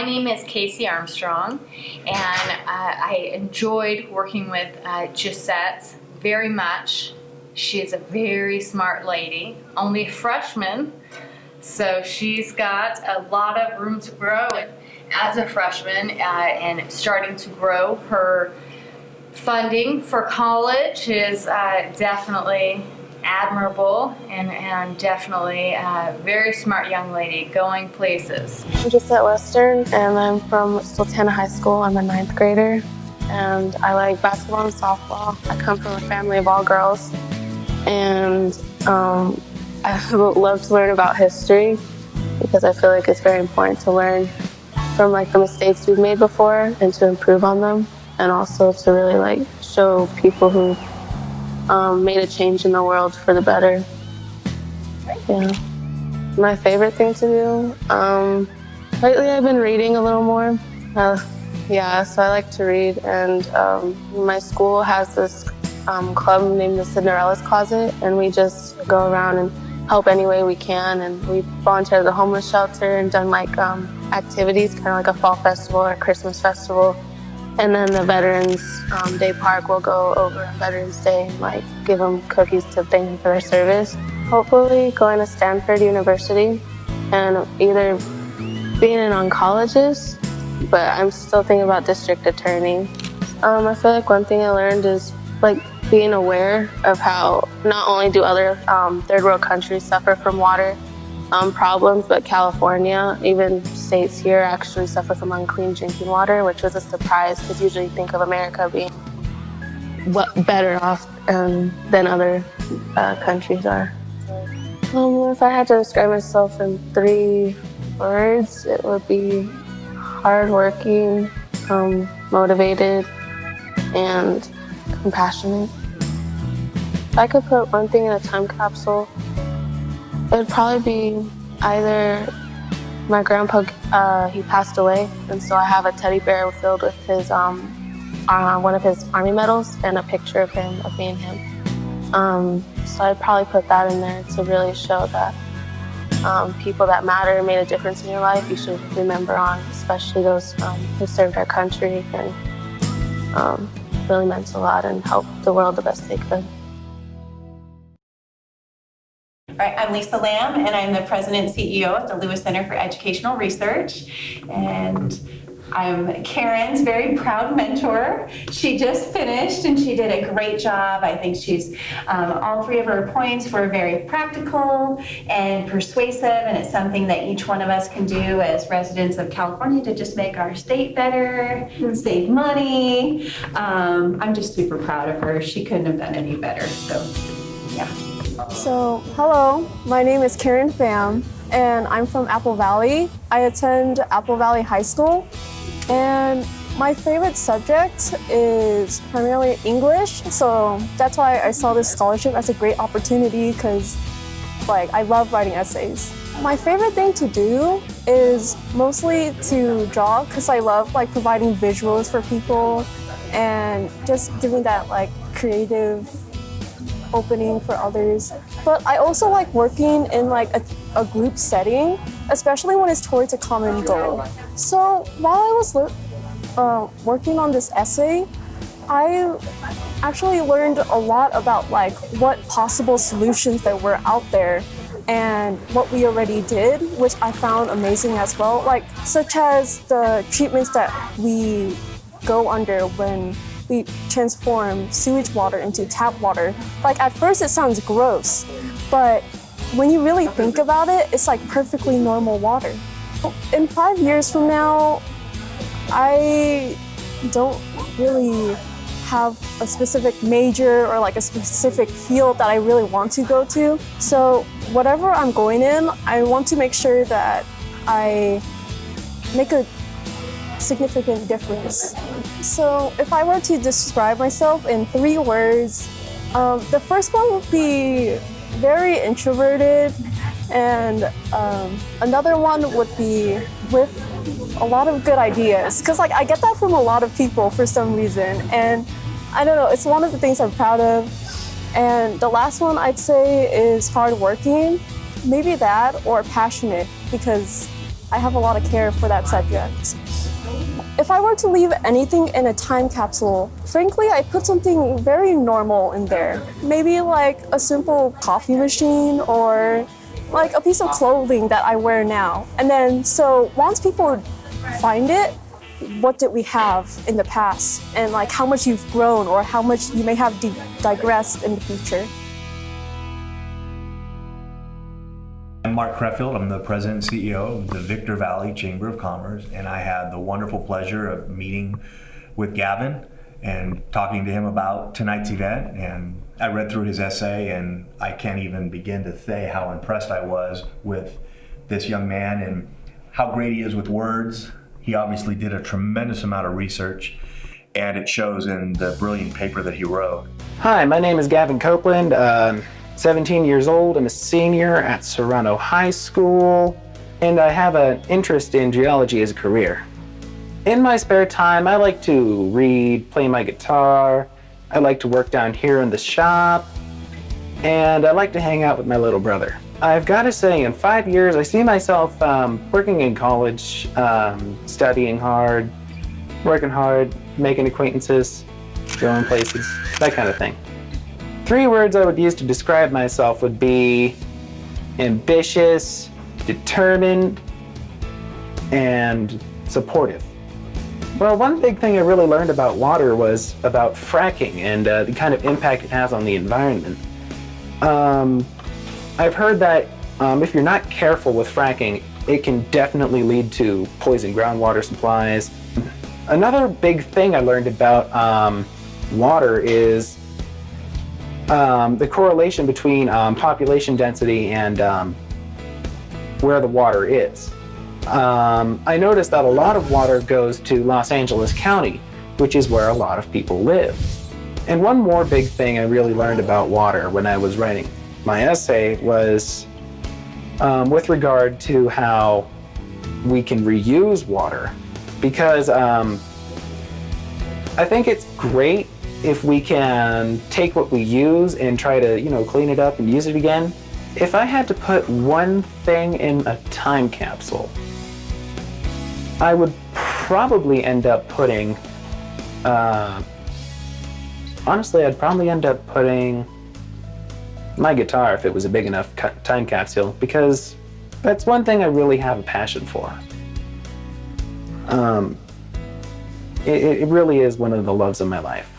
name is Casey Armstrong, and I enjoyed working with Gisette very much. She is a very smart lady, only a freshman, so she's got a lot of room to grow. And as a freshman and starting to grow, her funding for college is definitely admirable and definitely a very smart young lady going places. I'm Gisette Western, and I'm from Sultana High School. I'm a 9th grader, and I like basketball and softball. I come from a family of all girls, and I love to learn about history because I feel like it's very important to learn from like the mistakes we've made before and to improve on them, and also to really like show people who made a change in the world for the better. Yeah. My favorite thing to do? Lately I've been reading a little more. So I like to read, and my school has this club named the Cinderella's Closet, and we just go around and help any way we can, and we volunteer at the homeless shelter and done like activities, kind of like a fall festival or a Christmas festival. And then the Veterans Day Park will go over on Veterans Day and like give them cookies to thank them for their service. Hopefully going to Stanford University and either being an oncologist, but I'm still thinking about district attorney. I feel like one thing I learned is like being aware of how not only do other third world countries suffer from water problems, but California, even states here, actually suffer from unclean drinking water, which was a surprise because usually you think of America being better off than other countries are. If I had to describe myself in 3 words, it would be hardworking, motivated, and compassionate. If I could put one thing in a time capsule, it would probably be either my grandpa, he passed away, and so I have a teddy bear filled with his one of his Army medals and a picture of him, of me and him. So I'd probably put that in there to really show that people that matter made a difference in your life, you should remember on, especially those who served our country and really meant a lot and helped the world the best they could. All right, I'm Lisa Lamb, and I'm the President and CEO at the Lewis Center for Educational Research. And I'm Karen's very proud mentor. She just finished, and she did a great job. I think she's, all 3 of her points were very practical and persuasive, and it's something that each one of us can do as residents of California to just make our state better, save money. I'm just super proud of her. She couldn't have done any better, so yeah. So, hello, my name is Karen Pham, and I'm from Apple Valley. I attend Apple Valley High School, and my favorite subject is primarily English, so that's why I saw this scholarship as a great opportunity because like I love writing essays. My favorite thing to do is mostly to draw because I love like providing visuals for people and just giving that like creative opening for others. But I also like working in like a group setting, especially when it's towards a common goal. So while I was working on this essay, I actually learned a lot about like what possible solutions there were out there and what we already did, which I found amazing as well, like such as the treatments that we go under when we transform sewage water into tap water. Like at first it sounds gross, but when you really think about it, it's like perfectly normal water. In 5 years from now, I don't really have a specific major or like a specific field that I really want to go to. So whatever I'm going in, I want to make sure that I make a significant difference. So if I were to describe myself in 3 words, the first one would be very introverted, and another one would be with a lot of good ideas, because like I get that from a lot of people for some reason, and I don't know, it's one of the things I'm proud of. And the last one I'd say is hardworking, maybe that, or passionate, because I have a lot of care for that subject. If I were to leave anything in a time capsule, frankly, I put something very normal in there. Maybe like a simple coffee machine or like a piece of clothing that I wear now. And then, so once people find it, what did we have in the past? And like how much you've grown or how much you may have digressed in the future. I'm Mark Creffield. I'm the president and CEO of the Victor Valley Chamber of Commerce, and I had the wonderful pleasure of meeting with Gavin and talking to him about tonight's event. And I read through his essay, and I can't even begin to say how impressed I was with this young man and how great he is with words. He obviously did a tremendous amount of research, and it shows in the brilliant paper that he wrote. Hi, my name is Gavin Copeland. 17 years old. I'm a senior at Serrano High School, and I have an interest in geology as a career. In my spare time, I like to read, play my guitar. I like to work down here in the shop, and I like to hang out with my little brother. I've got to say, in 5 years, I see myself working in college, studying hard, working hard, making acquaintances, going places, that kind of thing. 3 words I would use to describe myself would be ambitious, determined, and supportive. Well, one big thing I really learned about water was about fracking and the kind of impact it has on the environment. I've heard that if you're not careful with fracking, it can definitely lead to poisoned groundwater supplies. Another big thing I learned about water is the correlation between population density and where the water is. I noticed that a lot of water goes to Los Angeles County, which is where a lot of people live. And one more big thing I really learned about water when I was writing my essay was with regard to how we can reuse water. Because I think it's great if we can take what we use and try to, clean it up and use it again. If I had to put one thing in a time capsule, I would probably end up putting, honestly, I'd probably end up putting my guitar if it was a big enough time capsule, because that's one thing I really have a passion for. It really is one of the loves of my life.